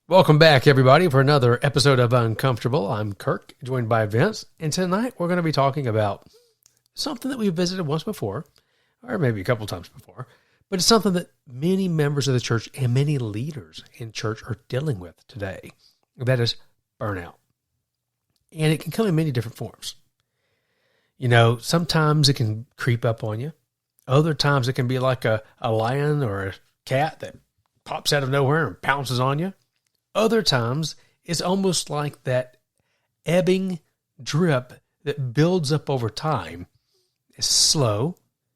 Welcome back, everybody, for another episode of Uncomfortable. I'm Kirk, joined by Vince, and tonight we're going to be talking about something that we visited once before, or maybe a couple times before, but it's something that many members of the church and many leaders in church are dealing with today. That is burnout. And it can come in many different forms. You know, sometimes it can creep up on you. Other times it can be like a lion or a cat that pops out of nowhere and pounces on you. Other times, it's almost like that ebbing drip that builds up over time. It's slow,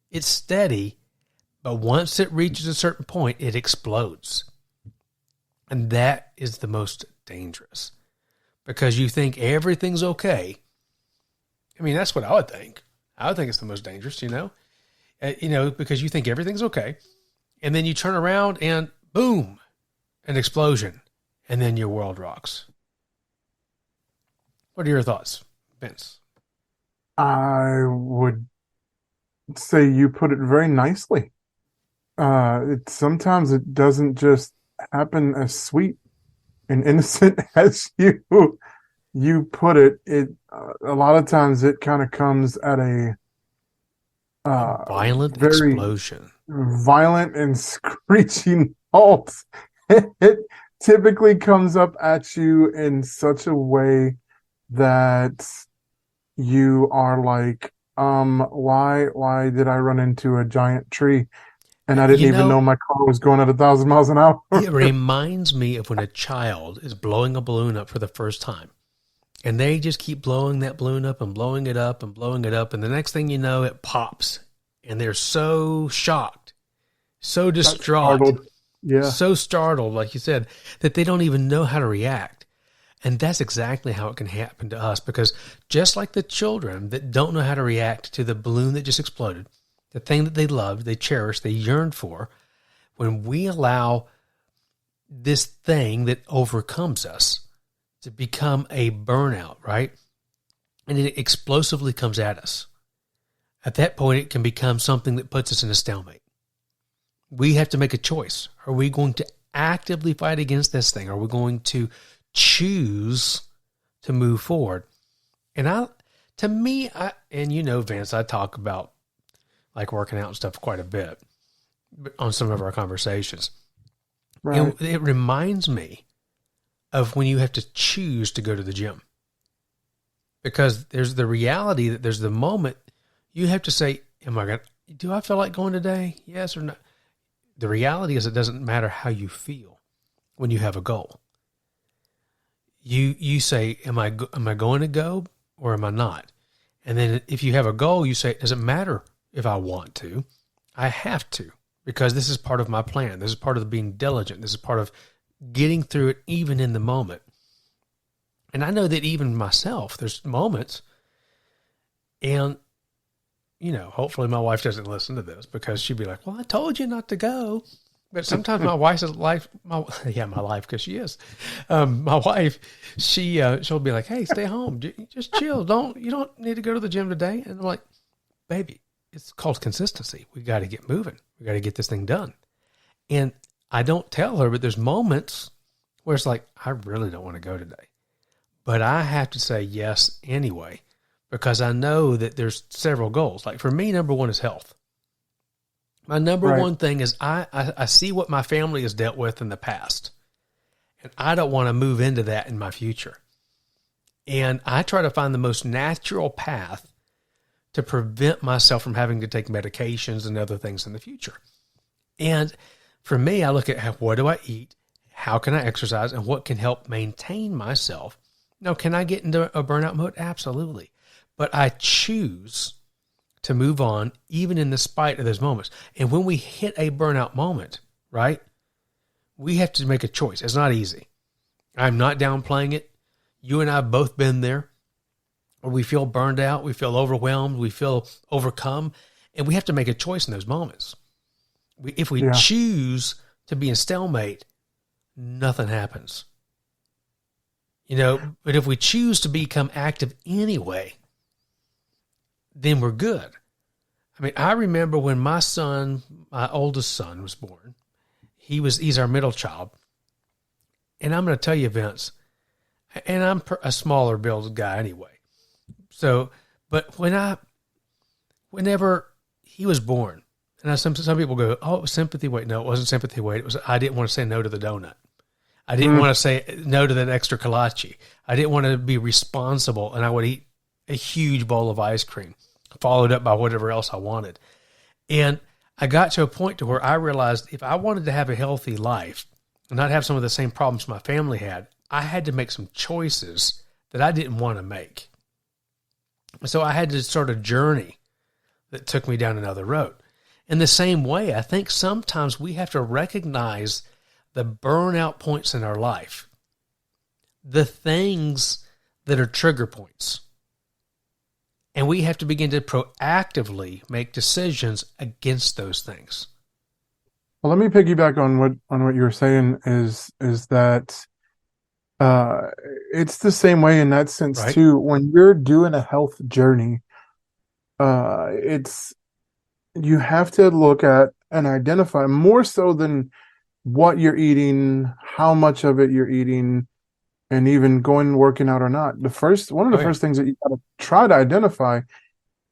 it's steady, but once it reaches a certain point, it explodes. And that is the most dangerous because you think everything's okay. I mean, that's what I would think. I would think it's the most dangerous, because you think everything's okay. And then you turn around and boom, an explosion. And then your world rocks. What are your thoughts, Vince? I would say you put it very nicely. Sometimes it doesn't just happen as sweet and innocent as you put it. A lot of times it kind of comes at a violent very explosion, violent and screeching halt. It typically comes up at you in such a way that you are like, why did I run into a giant tree and I didn't even know my car was going at 1,000 miles an hour? It reminds me of when a child is blowing a balloon up for the first time and they just keep blowing that balloon up and blowing it up and blowing it up. And the next thing you know, it pops and they're so shocked, so distraught. Yeah. So startled, like you said, that they don't even know how to react. And that's exactly how it can happen to us because just like the children that don't know how to react to the balloon that just exploded, the thing that they loved, they cherished, they yearned for, when we allow this thing that overcomes us to become a burnout, right? And it explosively comes at us. At that point, it can become something that puts us in a stalemate. We have to make a choice. Are we going to actively fight against this thing? Are we going to choose to move forward? And Vince, I talk about like working out and stuff quite a bit on some of our conversations. Right. It reminds me of when you have to choose to go to the gym. Because there's the reality that there's the moment you have to say, do I feel like going today? Yes or no? The reality is it doesn't matter how you feel when you have a goal. You say, am I going to go or am I not? And then if you have a goal, you say, it doesn't matter if I want to. I have to because this is part of my plan. This is part of being diligent. This is part of getting through it even in the moment. And I know that even myself, there's moments and hopefully my wife doesn't listen to this because she'd be like, well, I told you not to go. But sometimes my wife's life, my life, because she is. My wife, she'll be like, hey, stay home. Just chill. You don't need to go to the gym today. And I'm like, baby, it's called consistency. We got to get moving. We got to get this thing done. And I don't tell her, but there's moments where it's like, I really don't want to go today. But I have to say yes anyway. Because I know that there's several goals. Like for me, number one is health. My number one thing is I see what my family has dealt with in the past. And I don't want to move into that in my future. And I try to find the most natural path to prevent myself from having to take medications and other things in the future. And for me, I look at what do I eat? How can I exercise? And what can help maintain myself? Now, can I get into a burnout mode? Absolutely. But I choose to move on even in the spite of those moments. And when we hit a burnout moment, right, we have to make a choice. It's not easy. I'm not downplaying it. You and I have both been there. Or we feel burned out. We feel overwhelmed. We feel overcome. And we have to make a choice in those moments. If we choose to be in stalemate, nothing happens. But if we choose to become active anyway, then we're good. I mean, I remember when my oldest son was born, he's our middle child. And I'm going to tell you, Vince, and I'm a smaller build guy anyway. So, but whenever he was born, and some people go, oh, it was sympathy weight. No, it wasn't sympathy weight. It was, I didn't want to say no to the donut. I didn't want to say no to that extra kolache. I didn't want to be responsible, and I would eat a huge bowl of ice cream, followed up by whatever else I wanted. And I got to a point to where I realized if I wanted to have a healthy life and not have some of the same problems my family had to make some choices that I didn't want to make. So I had to start a journey that took me down another road. In the same way, I think sometimes we have to recognize the burnout points in our life, the things that are trigger points. And we have to begin to proactively make decisions against those things. Well, let me piggyback on what you were saying is that it's the same way in that sense Right. too. When you're doing a health journey, it's you have to look at and identify more so than what you're eating, how much of it you're eating, and even going and working out or not. One of the first things that you got to try to identify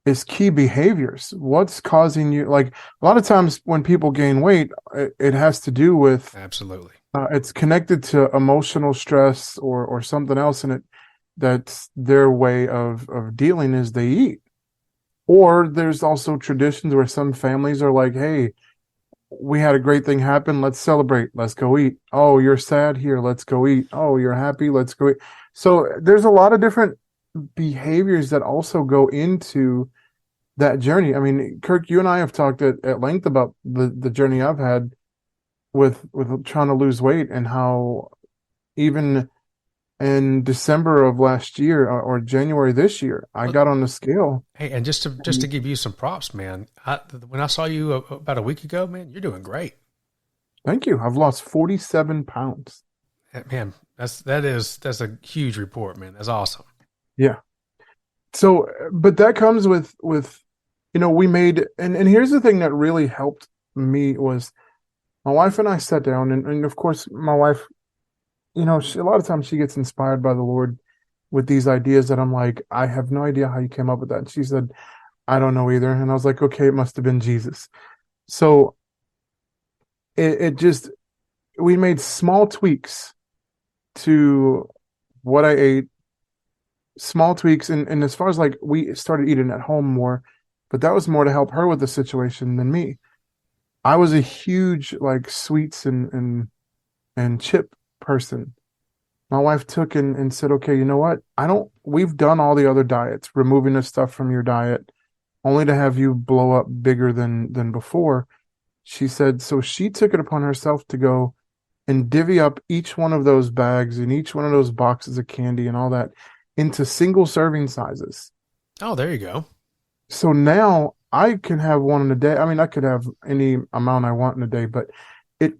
is key behaviors. What's causing you, like a lot of times when people gain weight, it has to do with, Absolutely. it's connected to emotional stress or something else, and that's their way of dealing is they eat. Or there's also traditions where some families are like, hey, we had a great thing happen. Let's celebrate. Let's go eat. Oh, you're sad here. Let's go eat. Oh, you're happy. Let's go eat. So there's a lot of different behaviors that also go into that journey. I mean, Kirk, you and I have talked at length about the journey I've had with trying to lose weight, and how even in December of last year or January this year, I got on the scale. Hey, and just to give you some props, man, when I saw you about a week ago, man, you're doing great. Thank you. I've lost 47 pounds. Man, that's a huge report, man. That's awesome. Yeah. So, but that comes with, we made, and here's the thing that really helped me was my wife and I sat down, and of course my wife, a lot of times she gets inspired by the Lord with these ideas that I'm like, I have no idea how you came up with that. And she said, I don't know either. And I was like, okay, it must have been Jesus. So we made small tweaks to what I ate, small tweaks. And as far as like, we started eating at home more, but that was more to help her with the situation than me. I was a huge like sweets and chip person. My wife took and said, okay, you know what? We've done all the other diets, removing the stuff from your diet, only to have you blow up bigger than before. She said, so she took it upon herself to go and divvy up each one of those bags and each one of those boxes of candy and all that into single serving sizes. Oh, there you go. So now I can have one in a day. I mean, I could have any amount I want in a day, but it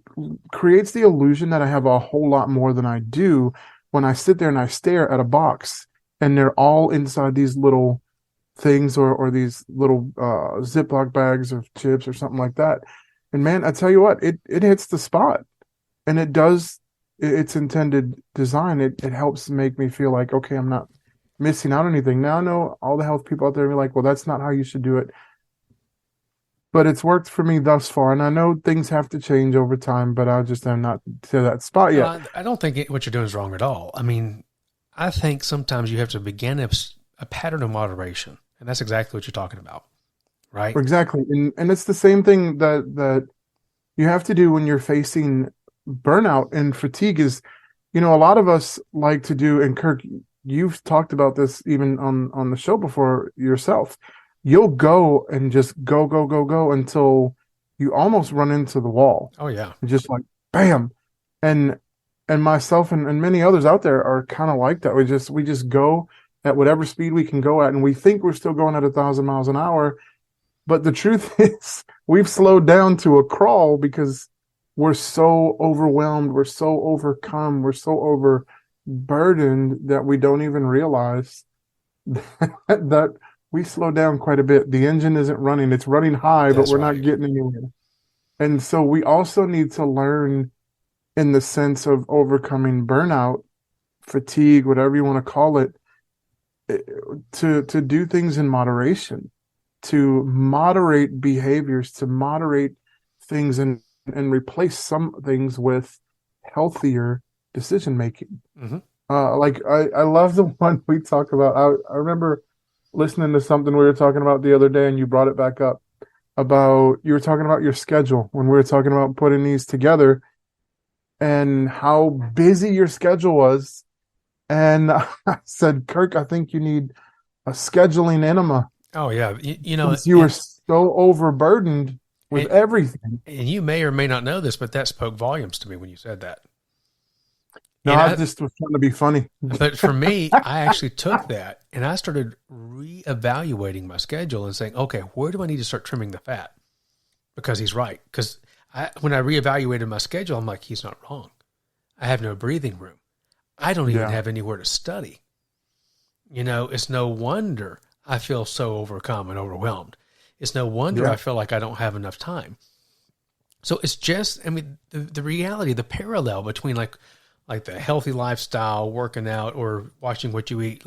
creates the illusion that I have a whole lot more than I do when I sit there and I stare at a box and they're all inside these little things or these little Ziploc bags of chips or something like that. And man, I tell you what, it hits the spot, and it does its intended design. It helps make me feel like, okay, I'm not missing out on anything. Now I know all the health people out there are like, well, that's not how you should do it. But it's worked for me thus far, and I know things have to change over time, but I just am not to that spot yet. I don't think what you're doing is wrong at all. I mean, I think sometimes you have to begin a pattern of moderation, and that's exactly what you're talking about, right? Exactly. And it's the same thing that you have to do when you're facing burnout and fatigue is, a lot of us like to do, and Kirk, you've talked about this even on the show before yourself. You'll go and just go until you almost run into the wall. Oh yeah. Just like bam. And myself and many others out there are kind of like that. We just go at whatever speed we can go at, and we think we're still going at 1,000 miles an hour. But the truth is we've slowed down to a crawl because we're so overwhelmed, we're so overcome, we're so overburdened that we don't even realize that we slow down quite a bit. The engine isn't running. It's running high, but we're not getting anywhere. And so we also need to learn in the sense of overcoming burnout, fatigue, whatever you want to call it, eh, to do things in moderation, to moderate behaviors, to moderate things and replace some things with healthier decision making. Hmm. Like I love the one we talk about. I remember listening to something we were talking about the other day, and you brought it back up about you were talking about your schedule when we were talking about putting these together and how busy your schedule was. And I said, Kirk, I think you need a scheduling enema Oh yeah, because you were so overburdened with and everything. and you may or may not know this, but that spoke volumes to me when you said that. No, And I I, just was trying to be funny. but for me, I actually took that and I started reevaluating my schedule and saying, okay, where do I need to start trimming the fat? Because he's right. Because when I reevaluated my schedule, I'm like, he's not wrong. I have no breathing room. I don't even Yeah, have anywhere to study. It's no wonder I feel so overcome and overwhelmed. It's no wonder yeah, I feel like I don't have enough time. So it's just, I mean, the reality, the parallel between like the healthy lifestyle, working out, or watching what you eat,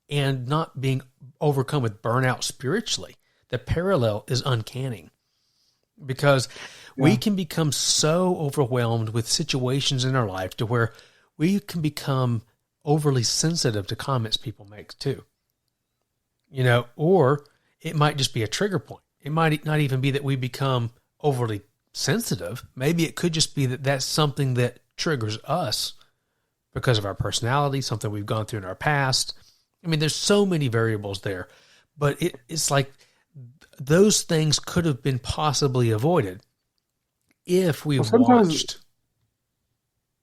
and not being overcome with burnout spiritually. The parallel is uncanny because we yeah. can become so overwhelmed with situations in our life to where we can become overly sensitive to comments people make too. Or it might just be a trigger point. It might not even be that we become overly sensitive. Maybe it could just be that that's something that triggers us because of our personality, something we've gone through in our past. I mean, there's so many variables there, but it's like those things could have been possibly avoided if we Well, sometimes, watched.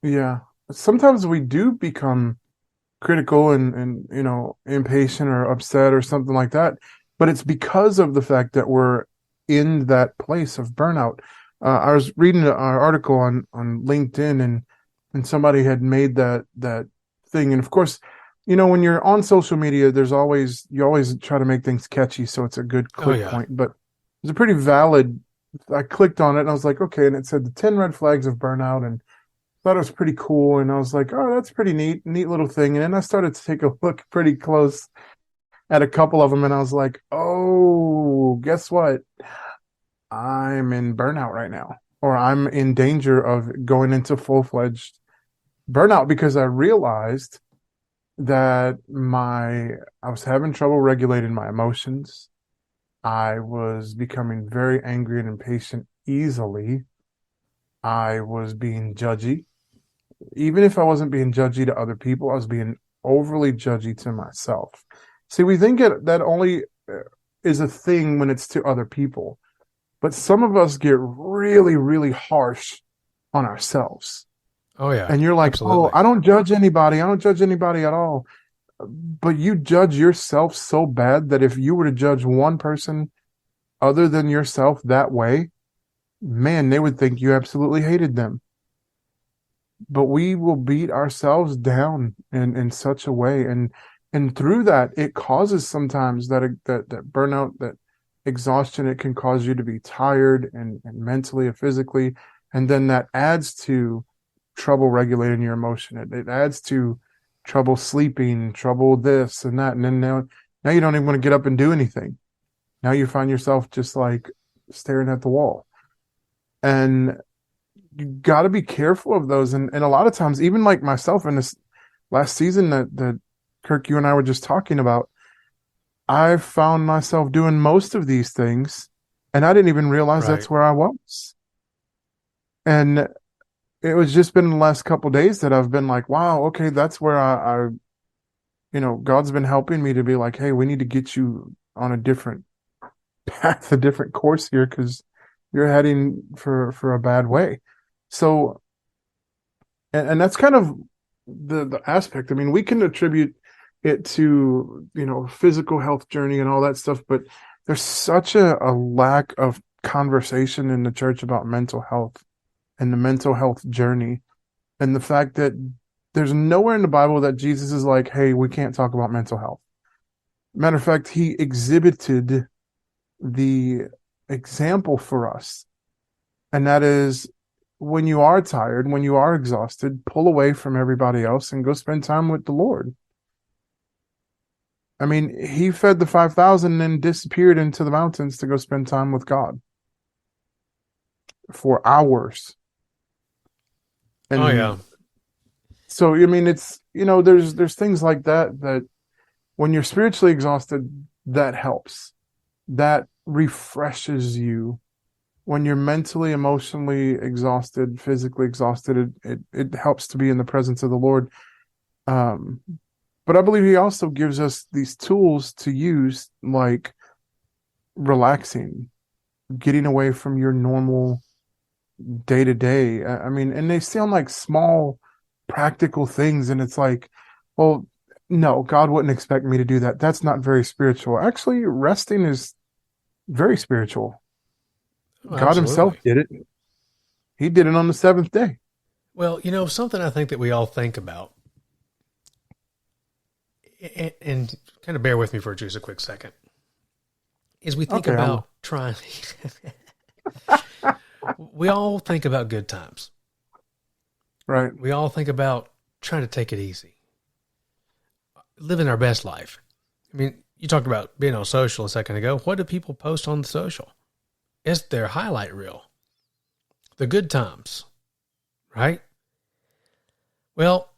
yeah, sometimes we do become critical and impatient or upset or something like that, but it's because of the fact that we're in that place of burnout. I was reading an article on LinkedIn, and somebody had made that thing, and of course, when you're on social media, you always try to make things catchy, so it's a good Oh click yeah. point. But it's a pretty valid. I clicked on it and I was like, okay, and it said the 10 red flags of burnout, and thought it was pretty cool. And I was like, oh, that's pretty neat little thing. And then I started to take a look pretty close at a couple of them, and I was like, oh, guess what? I'm in burnout right now, or I'm in danger of going into full-fledged burnout because I realized that I was having trouble regulating my emotions. I was becoming very angry and impatient easily. I was being judgy. Even if I wasn't being judgy to other people, I was being overly judgy to myself. See, we think that only is a thing when it's to other people, but some of us get really, really harsh on ourselves. Oh yeah. And you're like, oh, Absolutely. I don't judge anybody. I don't judge anybody at all. But you judge yourself so bad that if you were to judge one person other than yourself that way, man, they would think you absolutely hated them. But we will beat ourselves down in such a way, and through that it causes sometimes that burnout, that exhaustion. It can cause you to be tired and mentally and physically, and then that adds to trouble regulating your emotion. It adds to trouble sleeping, trouble this and that, and then now you don't even want to get up and do anything. Now you find yourself just like staring at the wall. And you got to be careful of those. And a lot of times, even like myself in this last season that Kirk, you and I were just talking about, I found myself doing most of these things, and I didn't even realize Right. that's where I was. And it was just been the last couple of days that I've been like, wow, okay, that's where God's been helping me to be like, hey, we need to get you on a different path, a different course here, because you're heading for a bad way. So, and that's kind of the aspect. I mean, we can attribute it to, physical health journey and all that stuff, but there's such a lack of conversation in the church about mental health and the mental health journey, and the fact that there's nowhere in the Bible that Jesus is like, hey, we can't talk about mental health. Matter of fact, he exhibited the example for us, and that is when you are tired, when you are exhausted, pull away from everybody else and go spend time with the Lord. I mean, he fed the 5,000 and then disappeared into the mountains to go spend time with God for hours. Oh yeah. And so, I mean, it's, there's things like that, that when you're spiritually exhausted, that helps. That refreshes you. When you're mentally, emotionally exhausted, physically exhausted, it helps to be in the presence of the Lord. Um, but I believe he also gives us these tools to use, like relaxing, getting away from your normal day to day. I mean, and they sound like small, practical things. And it's like, well, no, God wouldn't expect me to do that. That's not very spiritual. Actually, resting is very spiritual. Oh, God himself absolutely. did it. He did it on the seventh day. Well, something I think that we all think about, and kind of bear with me for just a quick second, is we think Okay, I about will. trying. We all think about good times. Right. We all think about trying to take it easy, living our best life. I mean, you talked about being on social a second ago. What do people post on the social? It's their highlight reel, the good times, right? Well,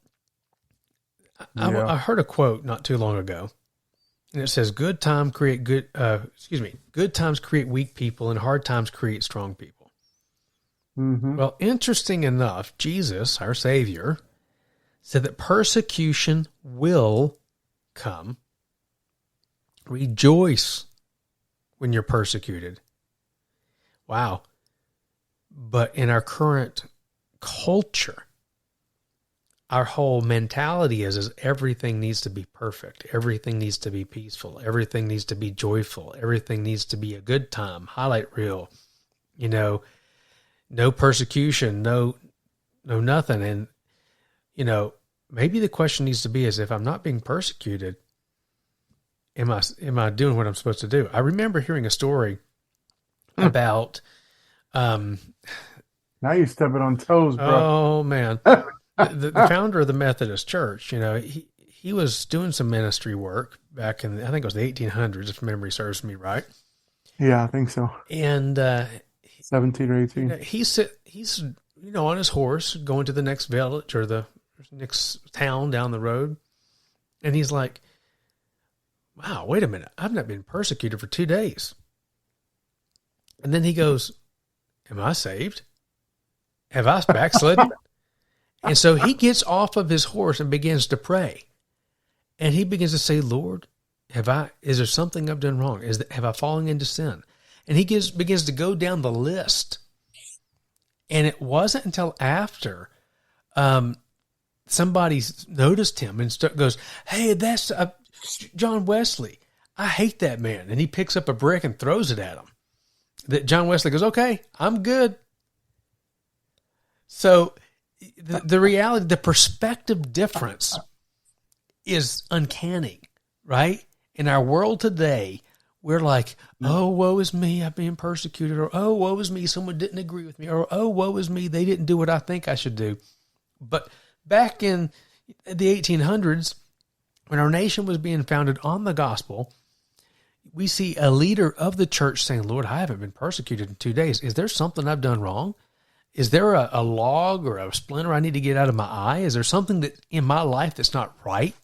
Yeah. I heard a quote not too long ago, and it says, "Good time create good. Good times create weak people, and hard times create strong people." Mm-hmm. Well, interesting enough, Jesus, our Savior, said that persecution will come. Rejoice when you're persecuted. Wow. But in our current culture, our whole mentality is everything needs to be perfect. Everything needs to be peaceful. Everything needs to be joyful. Everything needs to be a good time, highlight reel, no persecution, no nothing. And, maybe the question needs to be is, if I'm not being persecuted, am I doing what I'm supposed to do? I remember hearing a story Hmm. about, um, Now you're stepping on toes, bro. oh man, the founder of the Methodist Church, he was doing some ministry work back in, I think it was the 1800s, if memory serves me right. Yeah, I think so. And 17 or 18. he's on his horse going to the next village or the next town down the road, and he's like, "Wow, wait a minute! I've not been persecuted for 2 days." And then he goes, "Am I saved? Have I backslidden?" And so he gets off of his horse and begins to pray. And he begins to say, "Lord, is there something I've done wrong? Have I fallen into sin?" And he begins to go down the list. And it wasn't until after somebody noticed him and goes, "Hey, that's John Wesley. I hate that man." And he picks up a brick and throws it at him. That John Wesley goes, "Okay, I'm good." So the reality, the perspective difference is uncanny, right? In our world today, we're like, "Oh, woe is me, I'm being persecuted," or "Oh, woe is me, someone didn't agree with me," or "Oh, woe is me, they didn't do what I think I should do." But back in the 1800s, when our nation was being founded on the gospel, we see a leader of the church saying, "Lord, I haven't been persecuted in 2 days. Is there something I've done wrong? Is there a log or a splinter I need to get out of my eye? Is there something that in my life that's not right?"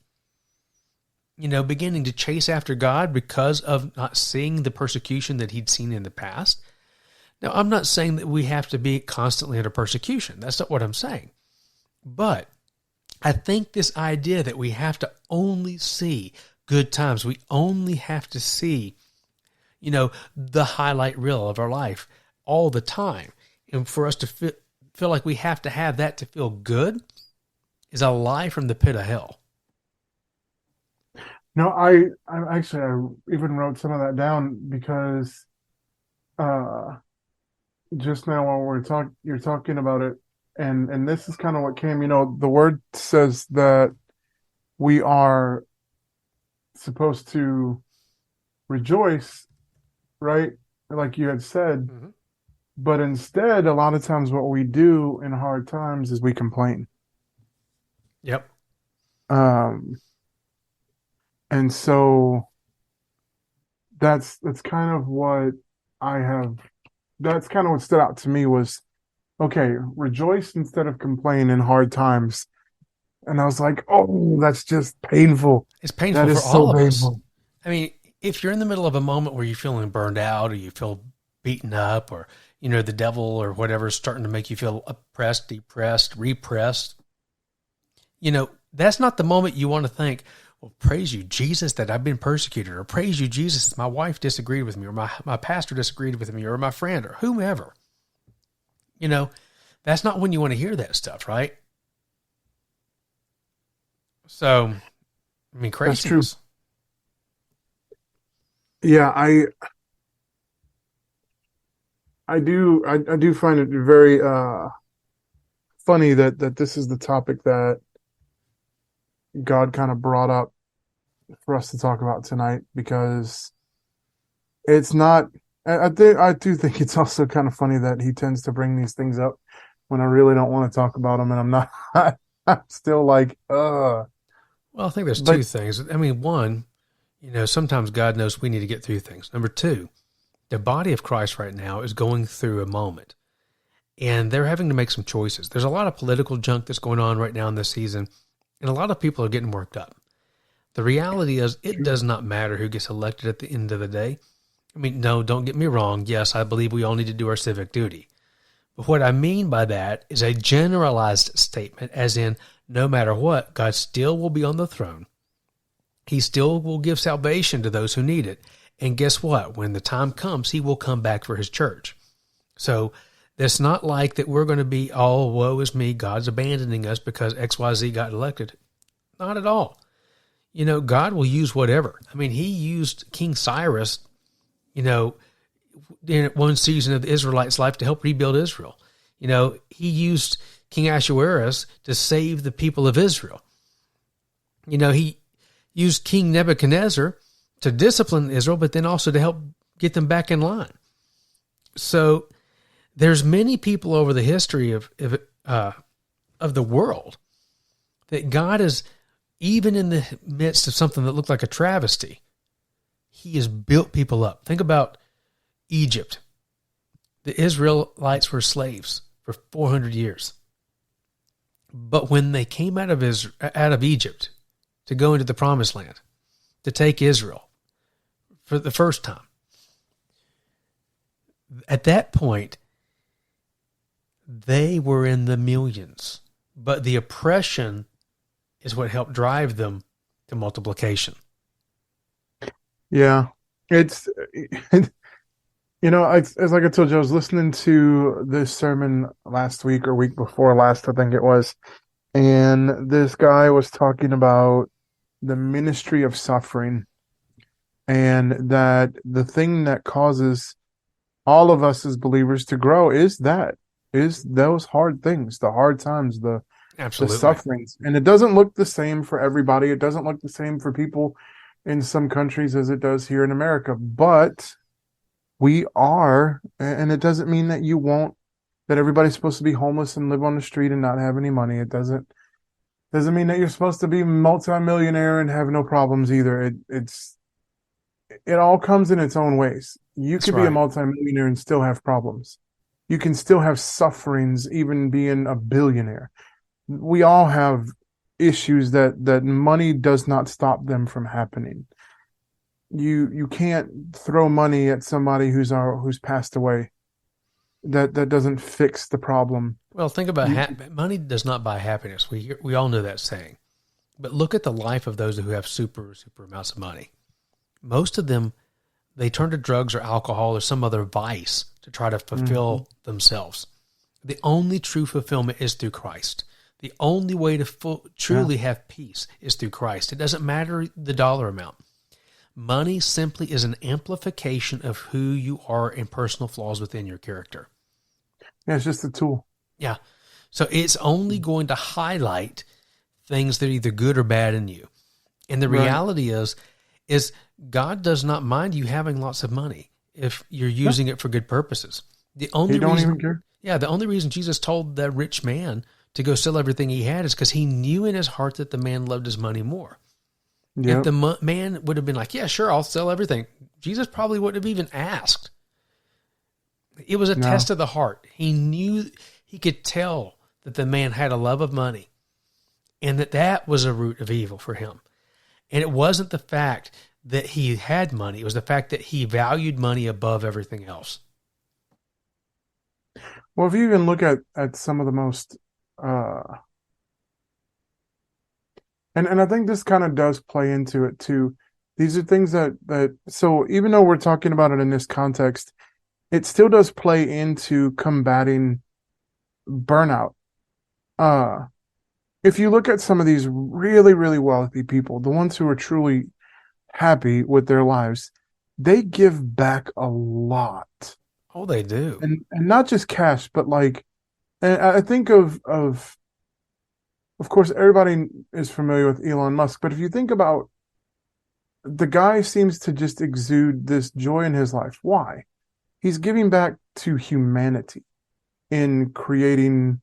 Beginning to chase after God because of not seeing the persecution that he'd seen in the past. Now, I'm not saying that we have to be constantly under persecution. That's not what I'm saying. But I think this idea that we have to only see good times, we only have to see, the highlight reel of our life all the time. And for us to feel like we have to have that to feel good is a lie from the pit of hell. No, I actually, I even wrote some of that down because uh just now while you're talking about it, and this is kind of what came, the word says that we are supposed to rejoice, right? Like you had said, Mm-hmm. But instead, a lot of times what we do in hard times is we complain. Yep. Um, and so that's kind of what I have that's kind of what stood out to me was okay, rejoice instead of complain in hard times. And I was like, oh, that's just painful. It's That painful for is so all of us. painful. I mean, if you're in the middle of a moment where you're feeling burned out or you feel beaten up or, the devil or whatever is starting to make you feel oppressed, depressed, repressed, that's not the moment you want to think, well, praise you, Jesus, that I've been persecuted, or praise you, Jesus, my wife disagreed with me, or my pastor disagreed with me, or my friend, or whomever. That's not when you want to hear that stuff, right? So, I mean, That's true. craziness. Yeah, I do find it very funny that this is the topic that God kind of brought up for us to talk about tonight because it's not I do think it's also kind of funny that he tends to bring these things up when I really don't want to talk about them and I'm not I'm still like Well, I think there's but two things. I mean, one, sometimes God knows we need to get through things. Number two, the body of Christ right now is going through a moment and they're having to make some choices. There's a lot of political junk that's going on right now in this season, and a lot of people are getting worked up. The reality is it does not matter who gets elected at the end of the day. I mean, no, don't get me wrong. Yes, I believe we all need to do our civic duty. But what I mean by that is a generalized statement, as in, no matter what, God still will be on the throne. He still will give salvation to those who need it. And guess what? When the time comes, he will come back for his church. So it's not like that we're going to be, oh, woe is me, God's abandoning us because XYZ got elected. Not at all. God will use whatever. I mean, he used King Cyrus, in one season of the Israelites' life to help rebuild Israel. He used King Ahasuerus to save the people of Israel. He used King Nebuchadnezzar to discipline Israel, but then also to help get them back in line. So there's many people over the history of the world that God is, even in the midst of something that looked like a travesty, he has built people up. Think about Egypt. The Israelites were slaves for 400 years. But when they came out of Egypt to go into the promised land, to take Israel for the first time, at that point, they were in the millions. But the oppression is what helped drive them to multiplication. yeah it's as like I told you I was listening to this sermon last week or week before last I think it was, and this guy was talking about the ministry of suffering and that the thing that causes all of us as believers to grow is those hard things, the hard times, the Absolutely. sufferings. And it doesn't look the same for everybody. It doesn't look the same for people in some countries as it does here in America. But we are, and it doesn't mean that that everybody's supposed to be homeless and live on the street and not have any money. It doesn't mean that you're supposed to be multimillionaire and have no problems either. It all comes in its own ways. You That's could be a right. multimillionaire and still have problems. You can still have sufferings, even being a billionaire. We all have issues that money does not stop them from happening. You can't throw money at somebody who's passed away. That doesn't fix the problem. Well, think about money does not buy happiness. We all know that saying. But look at the life of those who have super amounts of money. Most of them, they turn to drugs or alcohol or some other vice to try to fulfill themselves. The only true fulfillment is through Christ. The only way to truly have peace is through Christ. It doesn't matter the dollar amount. Money simply is an amplification of who you are and personal flaws within your character. Yeah, it's just a tool. Yeah. So it's only going to highlight things that are either good or bad in you. And the reality is God does not mind you having lots of money if you're using it for good purposes. The He only don't reason, even care. yeah, the only reason Jesus told that rich man to go sell everything he had is because he knew in his heart that the man loved his money more. If Yep. the man would have been like, yeah, sure, I'll sell everything, Jesus probably wouldn't have even asked. It was a No. test of the heart. He knew, he could tell that the man had a love of money and that was a root of evil for him. And it wasn't the fact that he had money. It was the fact that he valued money above everything else. Well, if you even look at some of the most, uh, and I think this kind of does play into it too. These are things that so even though we're talking about it in this context, it still does play into combating burnout. Uh, if you look at some of these really, really wealthy people, the ones who are truly happy with their lives, they give back a lot. Oh, they do. And not just cash, but like, and I think of course, everybody is familiar with Elon Musk, but if you think about the guy seems to just exude this joy in his life. Why? He's giving back to humanity in creating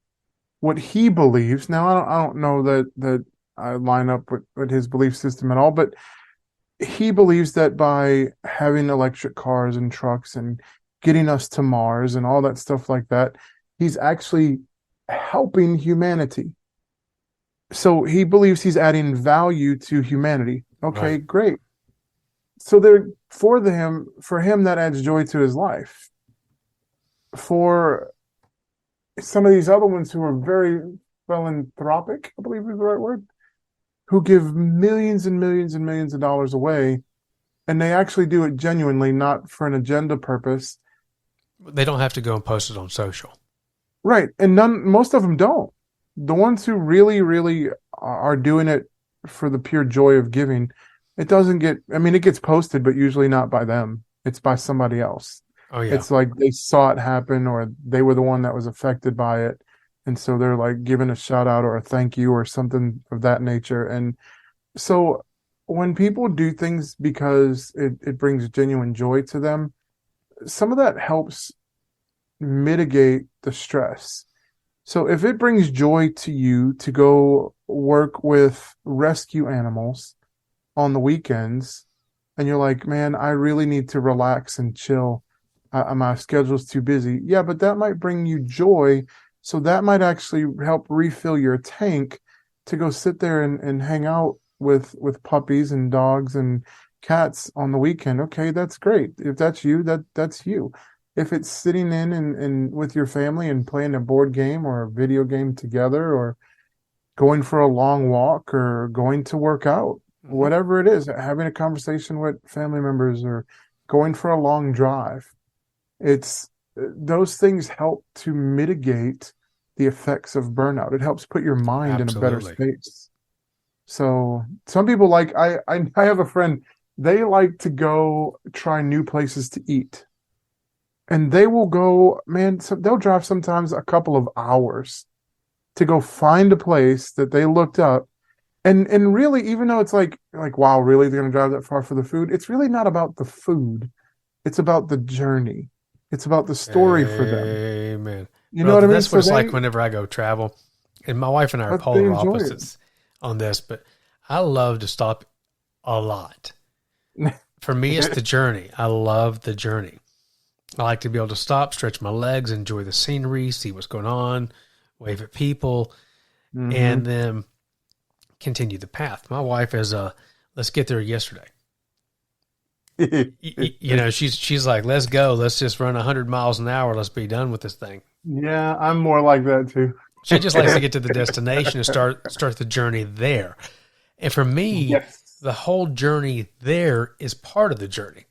what he believes. Now, I don't know that I line up with his belief system at all, but he believes that by having electric cars and trucks and getting us to Mars and all that stuff like that, he's actually helping humanity. So he believes he's adding value to humanity. Okay, Right. great. So there for him that adds joy to his life. For some of these other ones who are very philanthropic, I believe is the right word, who give millions and millions and millions of dollars away, and they actually do it genuinely, not for an agenda purpose. They don't have to go and post it on social. Right. And most of them don't. The ones who really, really are doing it for the pure joy of giving, it doesn't get, I mean, it gets posted, but usually not by them. It's by somebody else. Oh, yeah. It's like they saw it happen or they were the one that was affected by it. And so they're like giving a shout out or a thank you or something of that nature. And so when people do things because it brings genuine joy to them, some of that helps mitigate the stress. So if it brings joy to you to go work with rescue animals on the weekends, and you're like, man, I really need to relax and chill. My schedule's too busy. Yeah, but that might bring you joy. So that might actually help refill your tank to go sit there and hang out with puppies and dogs and cats on the weekend. Okay, that's great. If that's you, that's you. If it's sitting in and with your family and playing a board game or a video game together or going for a long walk or going to work out, whatever it is, having a conversation with family members or going for a long drive, it's those things help to mitigate the effects of burnout. It helps put your mind in a better Absolutely. space. So some people like I have a friend, they like to go try new places to eat. And they will go, man, so they'll drive sometimes a couple of hours to go find a place that they looked up. And really, even though it's like wow, really they're gonna drive that far for the food, it's really not about the food. It's about the journey. It's about the story for them. Amen. You know what Brother, I mean? that's what So it's like whenever I go travel. And my wife and I are but they polar enjoy it. opposites on this, but I love to stop a lot. For me, it's the journey. I love the journey. I like to be able to stop, stretch my legs, enjoy the scenery, see what's going on, wave at people, and Hmm. then continue the path. My wife is let's get there yesterday. You know, she's like, let's go. Let's just run 100 miles an hour. Let's be done with this thing. Yeah, I'm more like that too. She just likes to get to the destination and start the journey there. And for me, Yes. the whole journey there is part of the journey,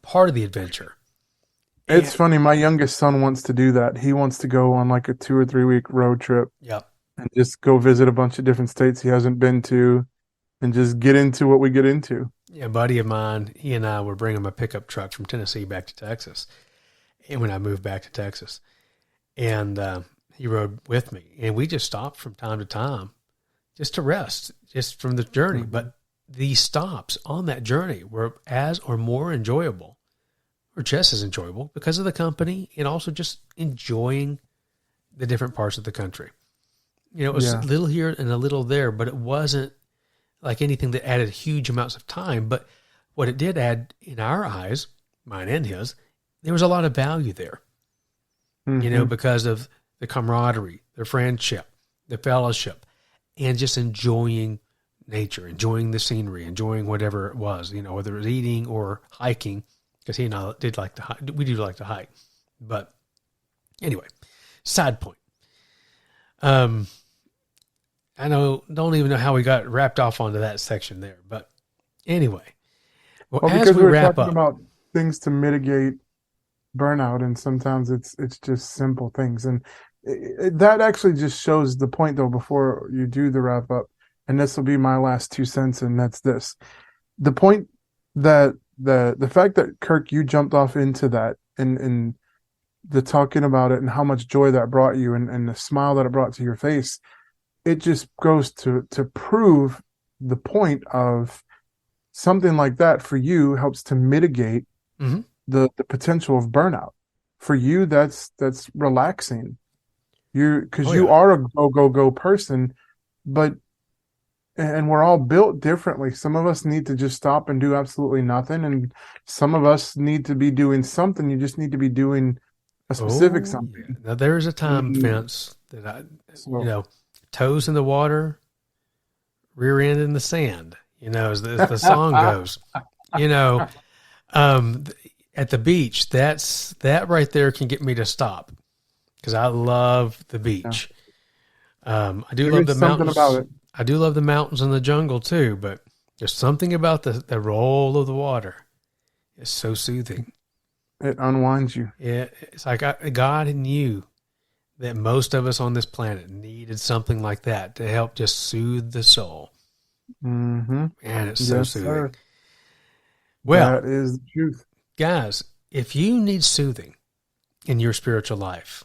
part of the adventure. It's And funny. My youngest son wants to do that. He wants to go on like a 2 or 3 week road trip yeah, and just go visit a bunch of different states he hasn't been to and just get into what we get into. a buddy of mine, he and I were bringing my pickup truck from Tennessee back to Texas. And when I moved back to Texas, and he rode with me, and we just stopped from time to time just to rest, just from the journey. Mhm. But these stops on that journey were as or more enjoyable or just as enjoyable because of the company and also just enjoying the different parts of the country. You know, it was Yeah. a little here and a little there, but it wasn't like anything that added huge amounts of time. But what it did add in our eyes, mine and his, there was a lot of value there, you know, Mhm. because of the camaraderie, the friendship, the fellowship, and just enjoying nature, enjoying the scenery, enjoying whatever it was, you know, whether it was eating or hiking, because he and I did like to hike. We do like to hike. But anyway, side point. I don't even know how we got wrapped off onto that section there, but anyway, well, Well, as because we we were wrap talking up, about things to mitigate burnout, and sometimes it's just simple things, and that actually just shows the point, though. Before you do the wrap up, and this will be my last 2 cents, and that's this: the point that the fact that Kirk, you jumped off into that, and the talking about it and how much joy that brought you, and the smile that it brought to your face, it just goes to prove the point of something like that for you helps to mitigate mhm, the potential of burnout. For you, that's relaxing. Because oh you yeah, are a go person, but and we're all built differently. Some of us need to just stop and do absolutely nothing, and some of us need to be doing something. You just need to be doing a specific oh yeah. something. Now there's a time, And Vince, that you so, know, toes in the water, rear end in the sand. You know, as the song goes. You know, um, at the beach, that right there can get me to stop because I love the yeah, beach. I do there love the is something about mountains. it. I do love the mountains and the jungle too, but there's something about the roll of the water. It's so soothing. It unwinds you. It's like God knew that most of us on this planet needed something like that to help just soothe the soul. Hmm. And it's so Yes, soothing. sir. Well, That is the truth. guys, if you need soothing in your spiritual life,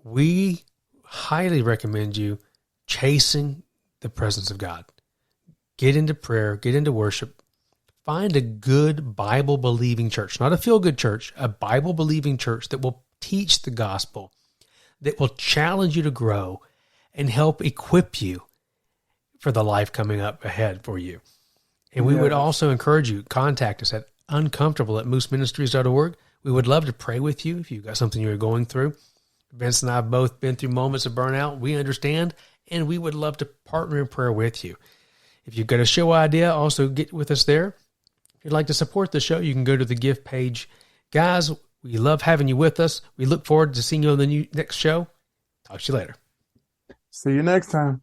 we highly recommend you chasing the presence of God. Get into prayer, get into worship, find a good Bible believing church, not a feel good church, a Bible believing church that will teach the gospel, that will challenge you to grow and help equip you for the life coming up ahead for you. And we would Yes. also encourage you, contact us at uncomfortable@mooseministries.org. We would love to pray with you if you've got something you're going through. Vince and I have both been through moments of burnout. We understand, and we would love to partner in prayer with you. If you've got a show idea, also get with us there. If you'd like to support the show, you can go to the gift page. Guys, we love having you with us. We look forward to seeing you on the next show. Talk to you later. See you next time.